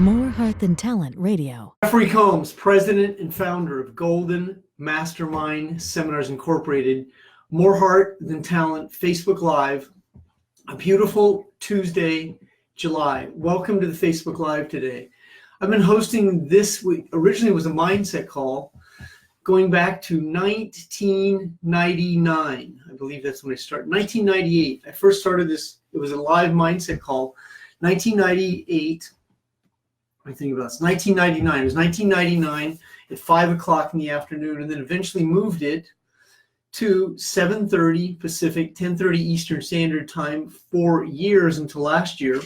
More Heart Than Talent Radio. Jeffery, president and founder of Golden Mastermind Seminars Incorporated, More Heart Than Talent, Facebook Live, a beautiful Tuesday, July. Welcome to the Facebook Live today. I've been hosting this week. Originally it was a mindset call going back to 1999. I believe that's when I started. 1998. I first started this. It was a live mindset call. 1998. I think about this. 1999. It was 1999 at 5 o'clock in the afternoon, and then eventually moved it to 7:30 Pacific, 10:30 Eastern Standard Time for years until last year.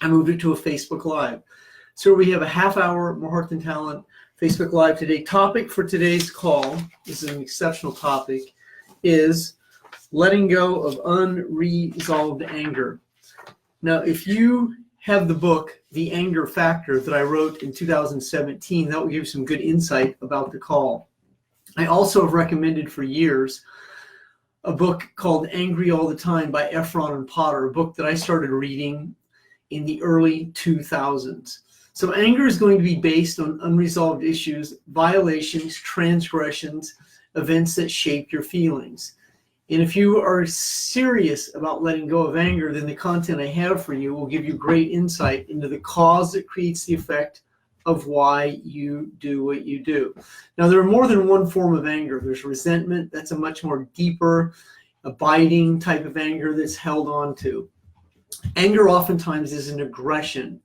I moved it to a Facebook Live. So we have a half-hour More Heart Than Talent Facebook Live today. Topic for today's call, this is an exceptional topic, is letting go of unresolved anger. Now, if you have the book, The Anger Factor, that I wrote in 2017, that will give you some good insight about the call. I also have recommended for years a book called Angry All the Time by Efron and Potter, a book that I started reading in the early 2000s. So anger is going to be based on unresolved issues, violations, transgressions, events that shape your feelings. And if you are serious about letting go of anger, then the content I have for you will give you great insight into the cause that creates the effect of why you do what you do. Now, there are more than one form of anger. There's resentment. That's a much more deeper, abiding type of anger that's held on to. Anger oftentimes is an aggression.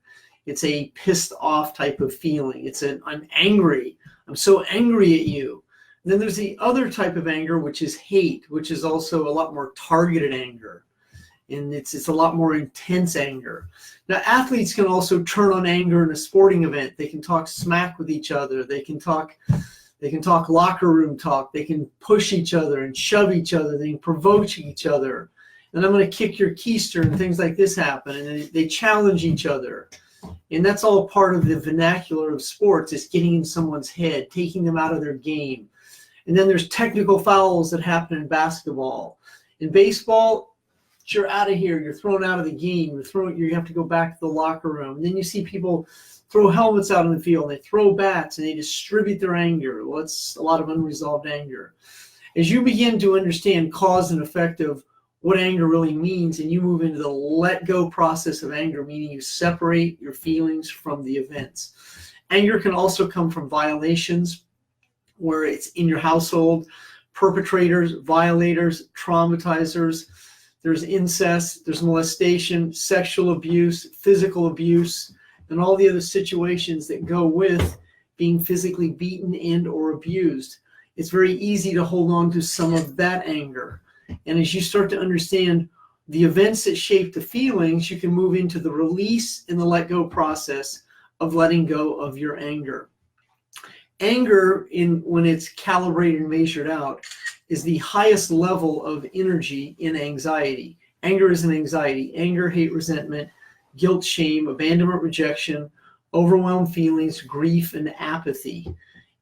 It's a pissed off type of feeling. It's an I'm angry. I'm so angry at you. And then there's the other type of anger, which is hate, which is also a lot more targeted anger. And it's a lot more intense anger. Now, athletes can also turn on anger in a sporting event. They can talk smack with each other. They can talk locker room talk. They can push each other and shove each other. They can provoke each other. And I'm going to kick your keister, and things like this happen. And they challenge each other. And that's all part of the vernacular of sports, is getting in someone's head, taking them out of their game. And then there's technical fouls that happen in basketball. In baseball, you're out of here. You're thrown out of the game. You have to go back to the locker room. And then you see people throw helmets out on the field. And they throw bats and they distribute their anger. Well, it's a lot of unresolved anger. As you begin to understand cause and effect of what anger really means, and you move into the let go process of anger, meaning you separate your feelings from the events. Anger can also come from violations, where it's in your household, perpetrators, violators, traumatizers. There's incest, there's molestation, sexual abuse, physical abuse, and all the other situations that go with being physically beaten and or abused. It's very easy to hold on to some of that anger. And as you start to understand the events that shape the feelings, you can move into the release and the let go process of letting go of your anger. Anger, when it's calibrated and measured out, is the highest level of energy in anxiety. Anger is an anxiety. Anger, hate, resentment, guilt, shame, abandonment, rejection, overwhelmed feelings, grief, and apathy.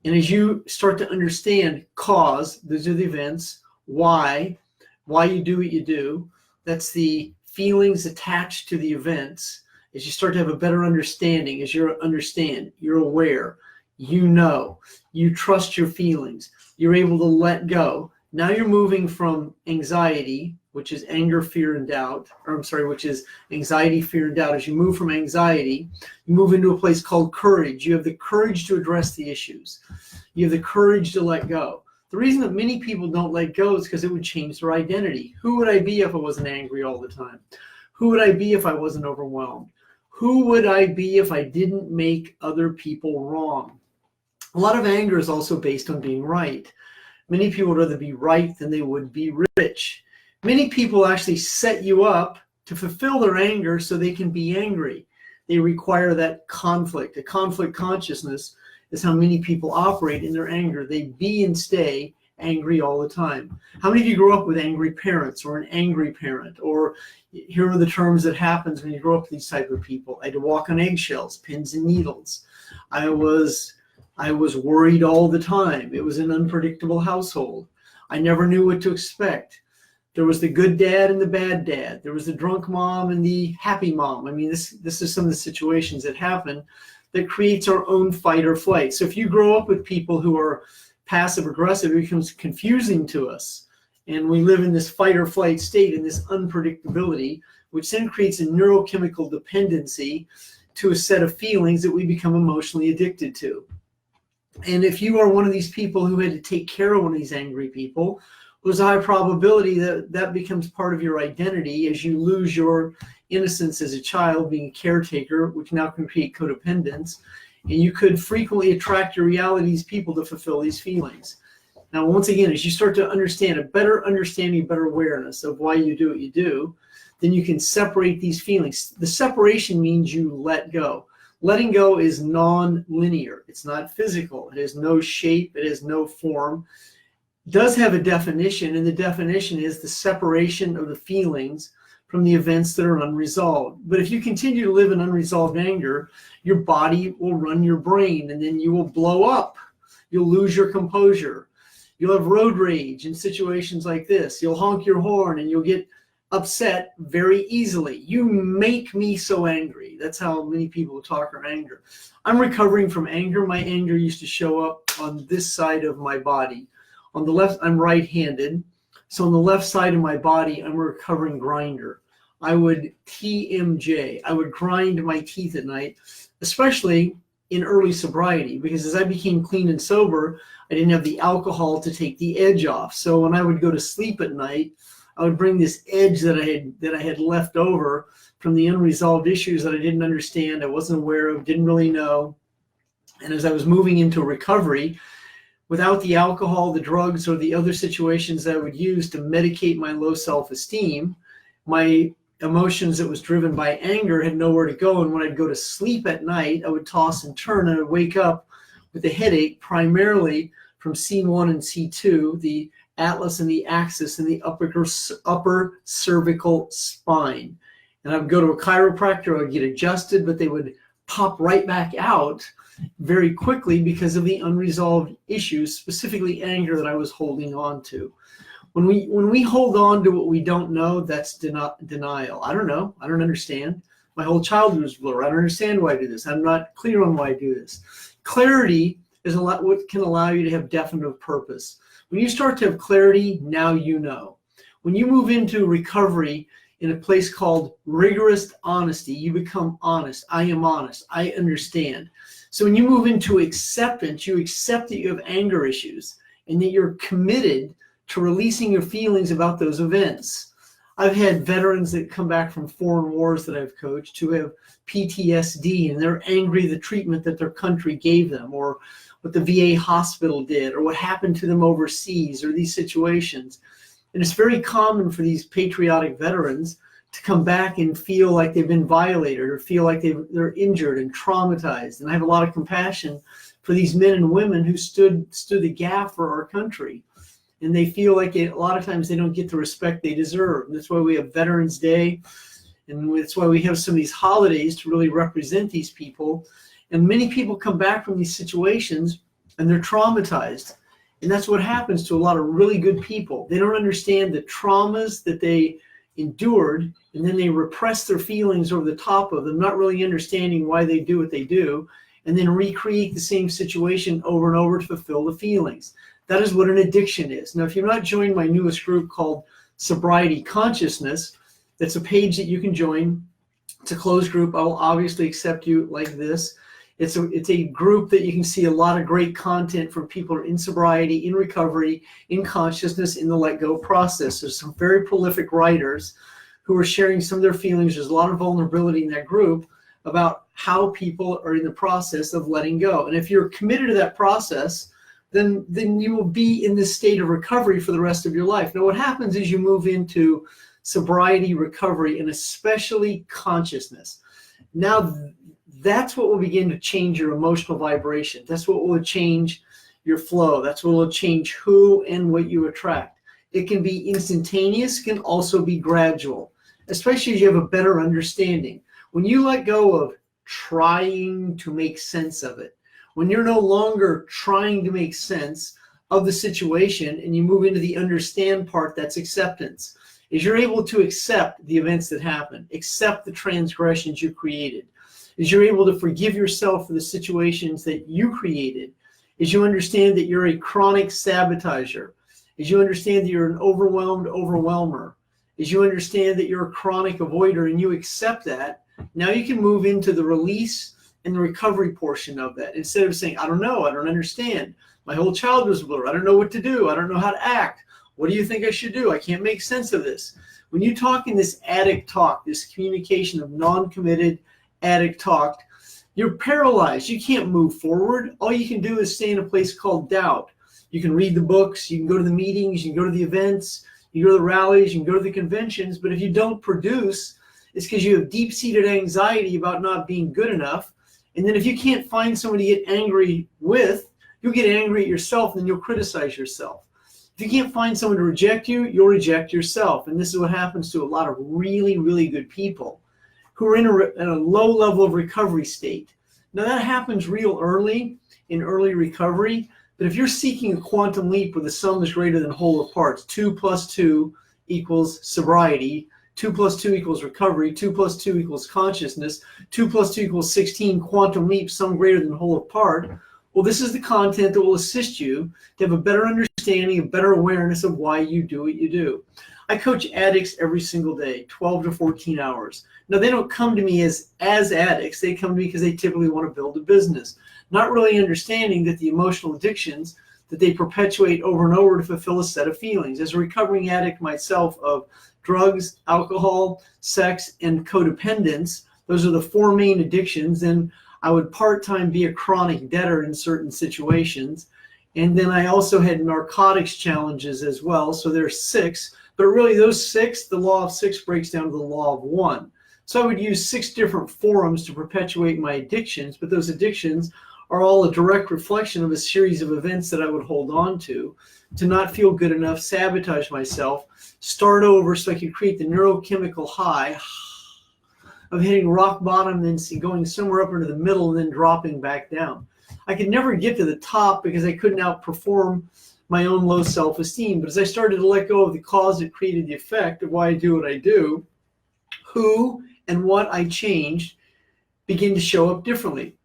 And as you start to understand cause, those are the events, why you do what you do, that's the feelings attached to the events. As you start to have a better understanding, as you understand, you're aware, you know, you trust your feelings, you're able to let go. Now you're moving from anxiety, which is anger, fear, and doubt, which is anxiety, fear, and doubt. As you move from anxiety, you move into a place called courage. You have the courage to address the issues. You have the courage to let go. The reason that many people don't let go is because it would change their identity. Who would I be if I wasn't angry all the time? Who would I be if I wasn't overwhelmed? Who would I be if I didn't make other people wrong? A lot of anger is also based on being right. Many people would rather be right than they would be rich. Many people actually set you up to fulfill their anger so they can be angry. They require that conflict. A conflict consciousness is how many people operate in their anger. They be and stay angry all the time. How many of you grew up with angry parents or an angry parent? Or here are the terms that happens when you grow up with these type of people. I had to walk on eggshells, pins and needles. I was worried all the time. It was an unpredictable household. I never knew what to expect. There was the good dad and the bad dad. There was the drunk mom and the happy mom. I mean, this is some of the situations that happen that creates our own fight or flight. So if you grow up with people who are passive aggressive, it becomes confusing to us. And we live in this fight or flight state, in this unpredictability, which then creates a neurochemical dependency to a set of feelings that we become emotionally addicted to. And if you are one of these people who had to take care of one of these angry people, there's a high probability that that becomes part of your identity as you lose your innocence as a child, being a caretaker, which now can create codependence. And you could frequently attract your reality these people to fulfill these feelings. Now, once again, as you start to understand a better understanding, better awareness of why you do what you do, then you can separate these feelings. The separation means you let go. Letting go is non-linear. It's not physical. It has no shape. It has no form. Does have a definition, and the definition is the separation of the feelings from the events that are unresolved. But if you continue to live in unresolved anger, your body will run your brain, and then you will blow up. You'll lose your composure. You'll have road rage in situations like this. You'll honk your horn, and you'll get upset very easily. You make me so angry. That's how many people talk or anger. I'm recovering from anger. My anger used to show up on this side of my body. On the left, I'm right-handed. So on the left side of my body, I'm a recovering grinder. I would TMJ. I would grind my teeth at night, especially in early sobriety, because as I became clean and sober, I didn't have the alcohol to take the edge off. So when I would go to sleep at night, I would bring this edge that I had left over from the unresolved issues that I didn't understand, I wasn't aware of, didn't really know. And as I was moving into recovery, without the alcohol, the drugs, or the other situations that I would use to medicate my low self-esteem, my emotions that was driven by anger had nowhere to go. And when I'd go to sleep at night, I would toss and turn, and I'd wake up with a headache, primarily from C1 and C2, the atlas and the axis and the upper cervical spine. And I would go to a chiropractor, I would get adjusted, but they would pop right back out very quickly because of the unresolved issues, specifically anger that I was holding on to. When we hold on to what we don't know, that's denial. I don't know. I don't understand. My whole childhood was blur. I don't understand why I do this. I'm not clear on why I do this. Clarity is what can allow you to have definite purpose. When you start to have clarity, now you know. When you move into recovery in a place called rigorous honesty, you become honest. I am honest. I understand. So when you move into acceptance, you accept that you have anger issues and that you're committed to releasing your feelings about those events. I've had veterans that come back from foreign wars that I've coached who have PTSD, and they're angry at the treatment that their country gave them, or what the VA hospital did, or what happened to them overseas, or these situations. And it's very common for these patriotic veterans to come back and feel like they've been violated, or feel like they're injured and traumatized. And I have a lot of compassion for these men and women who stood the gap for our country. And they feel like a lot of times they don't get the respect they deserve. And that's why we have Veterans Day, and that's why we have some of these holidays to really represent these people. And many people come back from these situations and they're traumatized. And that's what happens to a lot of really good people. They don't understand the traumas that they endured, and then they repress their feelings over the top of them, not really understanding why they do what they do, and then recreate the same situation over and over to fulfill the feelings. That is what an addiction is. Now, if you've not joined my newest group called Sobriety Consciousness, that's a page that you can join. It's a closed group. I will obviously accept you like this. It's a group that you can see a lot of great content from people who are in sobriety, in recovery, in consciousness, in the let go process. There's some very prolific writers who are sharing some of their feelings. There's a lot of vulnerability in that group about how people are in the process of letting go. And if you're committed to that process, then you will be in this state of recovery for the rest of your life. Now, what happens is you move into sobriety, recovery, and especially consciousness. Now, that's what will begin to change your emotional vibration. That's what will change your flow. That's what will change who and what you attract. It can be instantaneous, can also be gradual, especially as you have a better understanding. When you let go of trying to make sense of it, when you're no longer trying to make sense of the situation and you move into the understand part, that's acceptance. Is you're able to accept the events that happen, accept the transgressions you created. Is you're able to forgive yourself for the situations that you created. Is you understand that you're a chronic sabotager. Is you understand that you're an overwhelmed overwhelmer. Is you understand that you're a chronic avoider and you accept that. Now you can move into the release and the recovery portion of that. Instead of saying, I don't know, I don't understand. My whole childhood was a blur. I don't know what to do. I don't know how to act. What do you think I should do? I can't make sense of this. When you talk in this addict talk, this communication of non-committed addict talk, you're paralyzed. You can't move forward. All you can do is stay in a place called doubt. You can read the books, you can go to the meetings, you can go to the events, you go to the rallies, you can go to the conventions, but if you don't produce, it's because you have deep-seated anxiety about not being good enough. And then if you can't find somebody to get angry with, you'll get angry at yourself and then you'll criticize yourself. If you can't find someone to reject you, you'll reject yourself. And this is what happens to a lot of really, really good people who are in a low level of recovery state. Now that happens real early in early recovery, but if you're seeking a quantum leap where the sum is greater than whole of parts, 2 plus 2 equals sobriety, 2 plus 2 equals recovery, 2 plus 2 equals consciousness, 2 plus 2 equals 16, quantum leap, sum greater than whole of part, well, this is the content that will assist you to have a better understanding, a better awareness of why you do what you do. I coach addicts every single day, 12 to 14 hours. Now, they don't come to me as addicts. They come to me because they typically want to build a business, not really understanding that the emotional addictions that they perpetuate over and over to fulfill a set of feelings. As a recovering addict myself of drugs, alcohol, sex, and codependence, those are the 4 main addictions. And I would part-time be a chronic debtor in certain situations. And then I also had narcotics challenges as well. So there's 6, but really those 6, the law of 6 breaks down to the law of 1. So I would use 6 different forums to perpetuate my addictions, but those addictions are all a direct reflection of a series of events that I would hold on to not feel good enough, sabotage myself, start over so I could create the neurochemical high of hitting rock bottom, then going somewhere up into the middle and then dropping back down. I could never get to the top because I couldn't outperform my own low self-esteem. But as I started to let go of the cause that created the effect of why I do what I do, who and what I changed began to show up differently.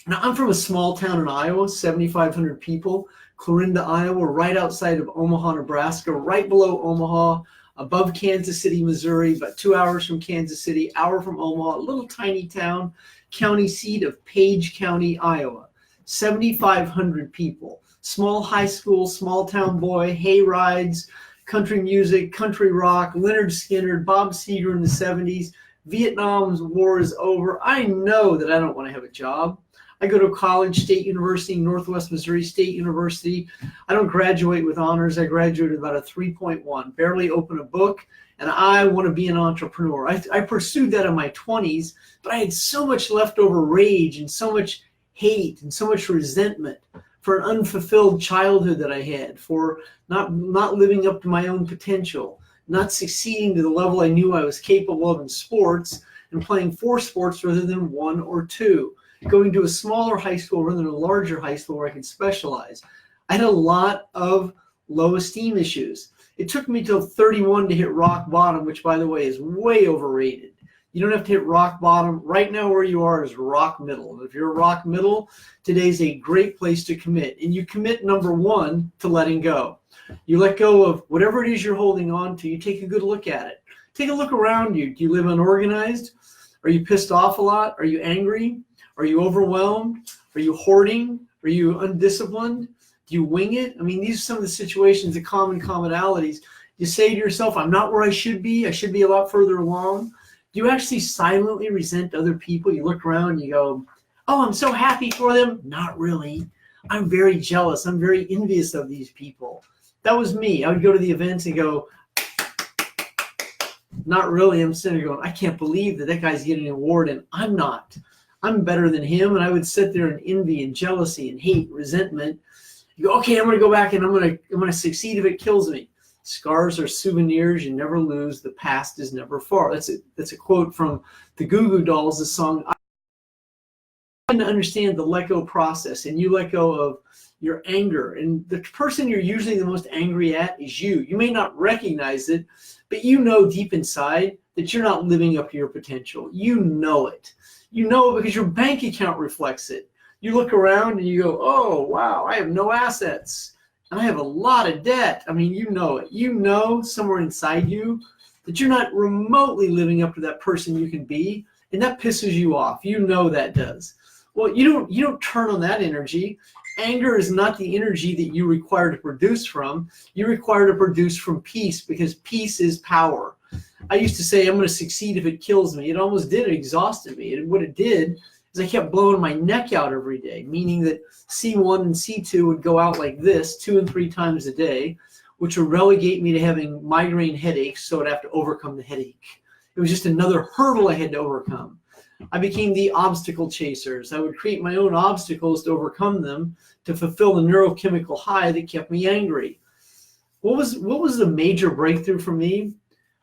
Now, I'm from a small town in Iowa, 7,500 people, Clarinda, Iowa, right outside of Omaha, Nebraska, right below Omaha, above Kansas City, Missouri, about 2 hours from Kansas City, hour from Omaha, a little tiny town, county seat of Page County, Iowa. 7,500 people, small high school, small town boy, hay rides, country music, country rock, Leonard Skinner, Bob Seger in the 70s. Vietnam's war is over. I know that I don't want to have a job. I go to college, State University, Northwest Missouri State University. I don't graduate with honors. I graduated about a 3.1, barely open a book, and I want to be an entrepreneur. I pursued that in my 20s, but I had so much leftover rage and so much hate and so much resentment for an unfulfilled childhood that I had, for not living up to my own potential, not succeeding to the level I knew I was capable of in sports, and playing 4 sports rather than 1 or 2. Going to a smaller high school rather than a larger high school where I could specialize. I had a lot of low esteem issues. It took me till 31 to hit rock bottom, which, by the way, is way overrated. You don't have to hit rock bottom. Right now where you are is rock middle. And if you're rock middle, today's a great place to commit. And you commit, number 1, to letting go. You let go of whatever it is you're holding on to. You take a good look at it. Take a look around you. Do you live unorganized? Are you pissed off a lot? Are you angry? Are you overwhelmed? Are you hoarding? Are you undisciplined? Do you wing it? I mean, these are some of the situations, the common commonalities. You say to yourself, I'm not where I should be. I should be a lot further along. Do you actually silently resent other people? You look around and you go, oh, I'm so happy for them. Not really. I'm very jealous. I'm very envious of these people. That was me. I would go to the events and go, not really. I'm sitting there going, I can't believe that guy's getting an award and I'm not. I'm better than him. And I would sit there in envy and jealousy and hate, resentment. You go, okay, I'm going to go back and I'm going to succeed if it kills me. Scars are souvenirs you never lose. The past is never far. That's a quote from the Goo Goo Dolls, the song. I didn't understand the let go process, and you let go of your anger. And the person you're usually the most angry at is you. You may not recognize it, but you know deep inside that you're not living up to your potential. You know it. You know it because your bank account reflects it. You look around and you go, oh, wow, I have no assets. And I have a lot of debt. I mean, you know it. You know somewhere inside you that you're not remotely living up to that person you can be, and that pisses you off. You know that does. Well, you don't turn on that energy. Anger is not the energy that you require to produce from. You require to produce from peace, because peace is power. I used to say, I'm going to succeed if it kills me. It almost did. It exhausted me. And what it did is I kept blowing my neck out every day, meaning that C1 and C2 would go out like this 2 and 3 times a day, which would relegate me to having migraine headaches, so I'd have to overcome the headache. It was just another hurdle I had to overcome. I became the obstacle chasers. I would create my own obstacles to overcome them, to fulfill the neurochemical high that kept me angry. What was the major breakthrough for me?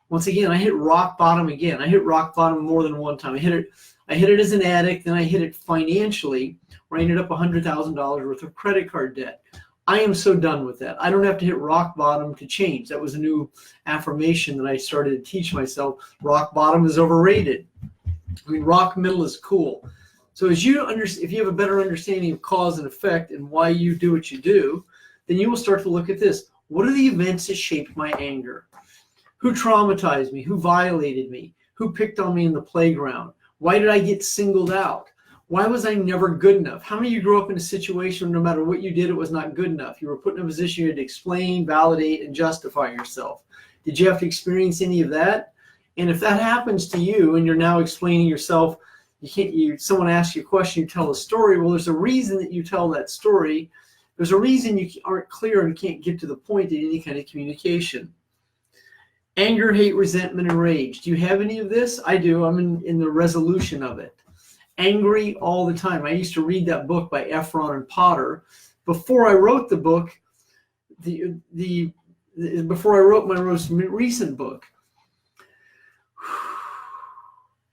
Once again, I hit rock bottom again. I hit rock bottom more than one time. I hit it as an addict, then I hit it financially, where I ended up $100,000 worth of credit card debt. I am so done with that. I don't have to hit rock bottom to change. That was a new affirmation that I started to teach myself. Rock bottom is overrated. I mean, rock middle is cool. So if you have a better understanding of cause and effect and why you do what you do, then you will start to look at this. What are the events that shaped my anger? Who traumatized me? Who violated me? Who picked on me in the playground? Why did I get singled out? Why was I never good enough? How many of you grew up in a situation where no matter what you did, it was not good enough? You were put in a position you had to explain, validate, and justify yourself. Did you have to experience any of that? And if that happens to you and you're now explaining yourself, someone asks you a question, you tell a story. Well, there's a reason that you tell that story. There's a reason you aren't clear and can't get to the point in any kind of communication. Anger, hate, resentment, and rage. Do you have any of this? I do. I'm in the resolution of it. Angry all the time. I used to read that book by Efron and Potter. Before I wrote the book, before I wrote my most recent book,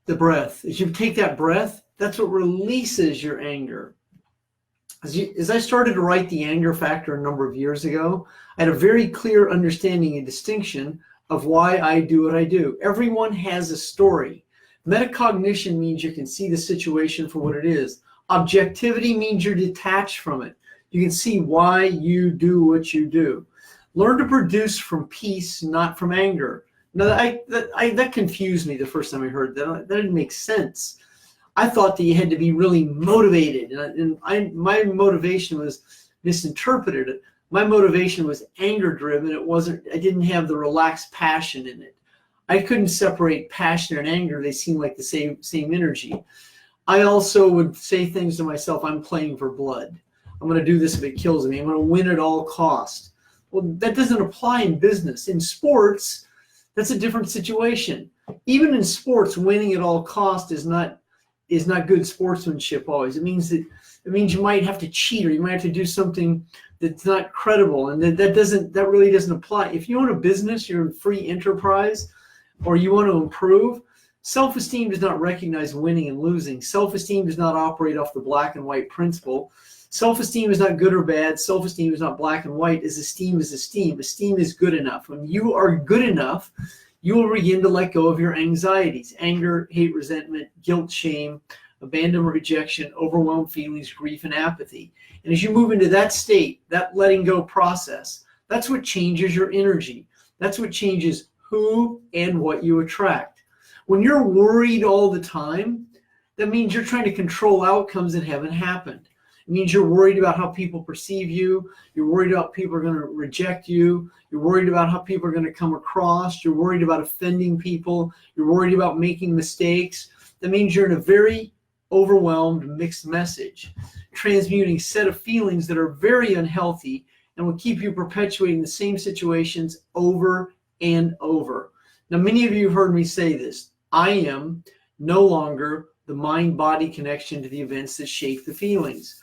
the breath. As you take that breath, that's what releases your anger. As I started to write The Anger Factor a number of years ago, I had a very clear understanding and distinction of why I do what I do. Everyone has a story. Metacognition means you can see the situation for what it is. Objectivity means you're detached from it. You can see why you do what you do. Learn to produce from peace, not from anger. Now, that confused me the first time I heard that. That didn't make sense. I thought that you had to be really motivated, and my motivation was misinterpreted. My motivation was anger-driven. I didn't have the relaxed passion in it. I couldn't separate passion and anger. They seemed like the same energy. I also would say things to myself, I'm playing for blood. I'm going to do this if it kills me. I'm going to win at all costs. Well, that doesn't apply in business. In sports, that's a different situation. Even in sports, winning at all costs is not good sportsmanship always. It means you might have to cheat, or you might have to do something that's not credible, and that really doesn't apply. If you own a business, you're in free enterprise, or you want to improve, self-esteem does not recognize winning and losing. Self-esteem does not operate off the black and white principle. Self-esteem is not good or bad. Self-esteem is not black and white. Esteem is esteem. Esteem is good enough. When you are good enough, you will begin to let go of your anxieties: anger, hate, resentment, guilt, shame, abandonment, rejection, overwhelmed feelings, grief, and apathy. And as you move into that state, that letting go process, that's what changes your energy. That's what changes who and what you attract. When you're worried all the time, that means you're trying to control outcomes that haven't happened. It means you're worried about how people perceive you. You're worried about people are going to reject you. You're worried about how people are going to come across. You're worried about offending people. You're worried about making mistakes. That means you're in a very overwhelmed, mixed message, transmuting a set of feelings that are very unhealthy and will keep you perpetuating the same situations over and over. Now, many of you have heard me say this. I am no longer the mind-body connection to the events that shape the feelings.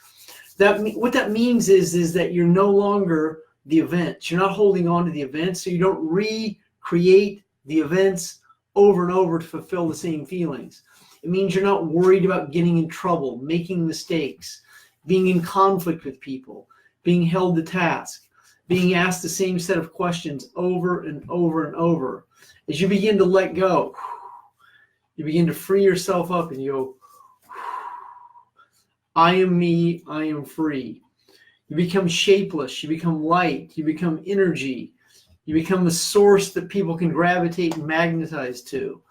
What that means is that you're no longer the events. You're not holding on to the events, so you don't recreate the events over and over to fulfill the same feelings. It means you're not worried about getting in trouble, making mistakes, being in conflict with people, being held to task, being asked the same set of questions over and over and over. As you begin to let go, you begin to free yourself up and you go, I am me, I am free. You become shapeless, you become light, you become energy, you become the source that people can gravitate and magnetize to.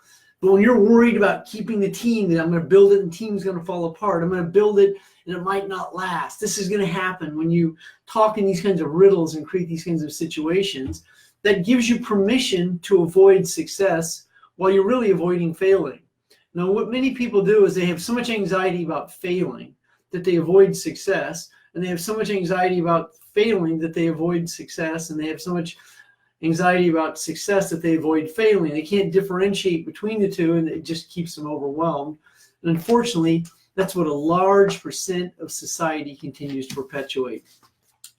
But when you're worried about keeping the team, that I'm going to build it and the team's going to fall apart, I'm going to build it and it might not last. This is going to happen when you talk in these kinds of riddles and create these kinds of situations. That gives you permission to avoid success while you're really avoiding failing. Now, what many people do is they have so much anxiety about failing that they avoid success, and they have so much anxiety about failing that they avoid success, and they have so much anxiety about success that they avoid failing. They can't differentiate between the two, and it just keeps them overwhelmed. And unfortunately, that's what a large percent of society continues to perpetuate.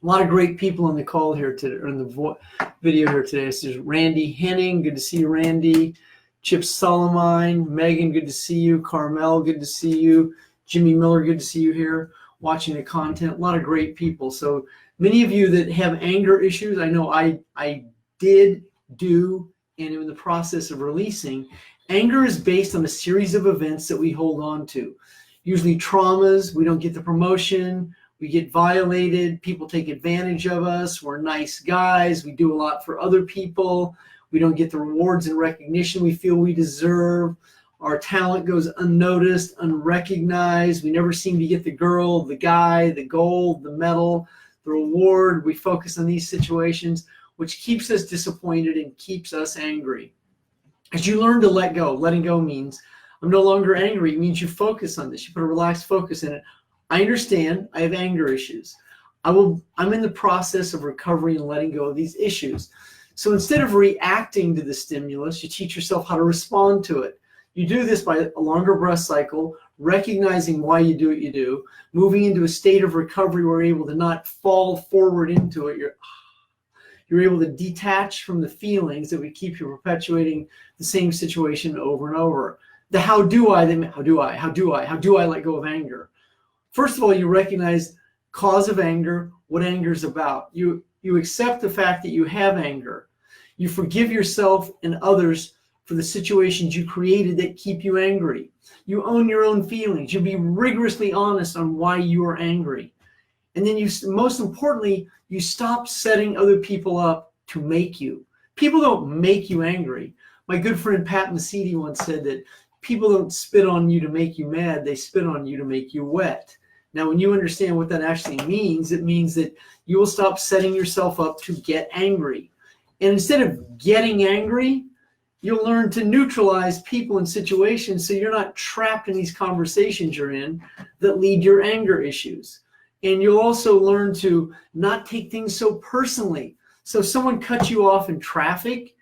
A lot of great people on the call here today, or in the video here today. This is Randy Henning. Good to see you, Randy. Chip Solomine. Megan, good to see you. Carmel, good to see you. Jimmy Miller, good to see you here watching the content. A lot of great people. So many of you that have anger issues, I know I did, do, and in the process of releasing. Anger is based on a series of events that we hold on to. Usually traumas, we don't get the promotion, we get violated, people take advantage of us, we're nice guys, we do a lot for other people, we don't get the rewards and recognition we feel we deserve, our talent goes unnoticed, unrecognized, we never seem to get the girl, the guy, the gold, the medal, the reward. We focus on these situations, which keeps us disappointed and keeps us angry. As you learn to let go, letting go means I'm no longer angry. It means you focus on this. You put a relaxed focus in it. I understand I have anger issues. I'm in the process of recovery and letting go of these issues. So instead of reacting to the stimulus, you teach yourself how to respond to it. You do this by a longer breath cycle, recognizing why you do what you do, moving into a state of recovery where you're able to not fall forward into it. You're able to detach from the feelings that would keep you perpetuating the same situation over and over. The how do I let go of anger? First of all, you recognize cause of anger, what anger is about. You accept the fact that you have anger. You forgive yourself and others for the situations you created that keep you angry. You own your own feelings. You be rigorously honest on why you are angry. And then most importantly, you stop setting other people up to make you. People don't make you angry. My good friend Pat Mesiti once said that people don't spit on you to make you mad, they spit on you to make you wet. Now, when you understand what that actually means, it means that you will stop setting yourself up to get angry. And instead of getting angry, you'll learn to neutralize people and situations so you're not trapped in these conversations you're in that lead your anger issues. And you'll also learn to not take things so personally. So if someone cuts you off in traffic,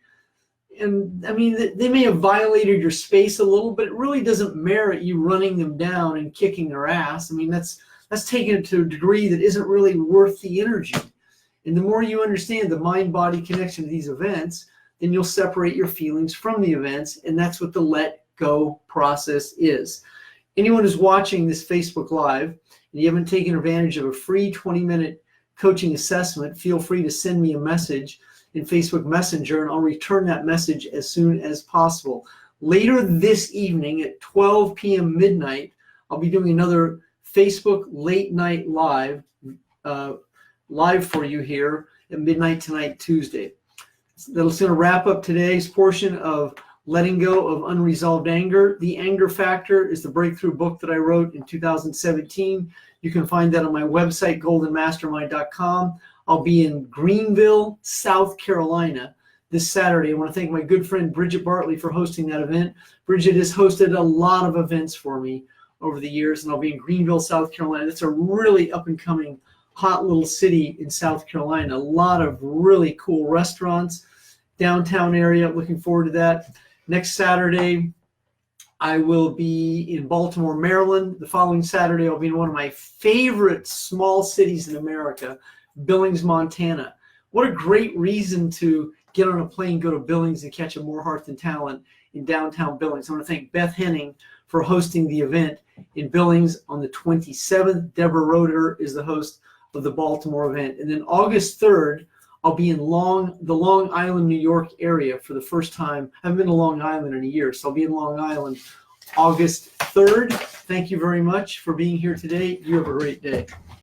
and I mean, they may have violated your space a little, but it really doesn't merit you running them down and kicking their ass. I mean, that's taken it to a degree that isn't really worth the energy. And the more you understand the mind-body connection to these events, then you'll separate your feelings from the events, and that's what the let go process is. Anyone who's watching this Facebook Live and you haven't taken advantage of a free 20-minute coaching assessment, feel free to send me a message in Facebook Messenger, and I'll return that message as soon as possible. Later this evening at 12 p.m. midnight, I'll be doing another Facebook late night live for you here at midnight tonight, Tuesday. That's going to wrap up today's portion of letting go of unresolved anger. The Anger Factor is the breakthrough book that I wrote in 2017. You can find that on my website, goldenmastermind.com. I'll be in Greenville, South Carolina this Saturday. I want to thank my good friend Bridget Bartley for hosting that event. Bridget has hosted a lot of events for me over the years, and I'll be in Greenville, South Carolina. It's a really up-and-coming, hot little city in South Carolina. A lot of really cool restaurants, downtown area. Looking forward to that. Next Saturday, I will be in Baltimore, Maryland. The following Saturday, I'll be in one of my favorite small cities in America, Billings, Montana. What a great reason to get on a plane, go to Billings, and catch a More Heart Than Talent in downtown Billings. I want to thank Beth Henning for hosting the event in Billings on the 27th. Deborah Roeder is the host of the Baltimore event. And then August 3rd, I'll be in the Long Island, New York area for the first time. I haven't been to Long Island in a year, so I'll be in Long Island August 3rd. Thank you very much for being here today. You have a great day.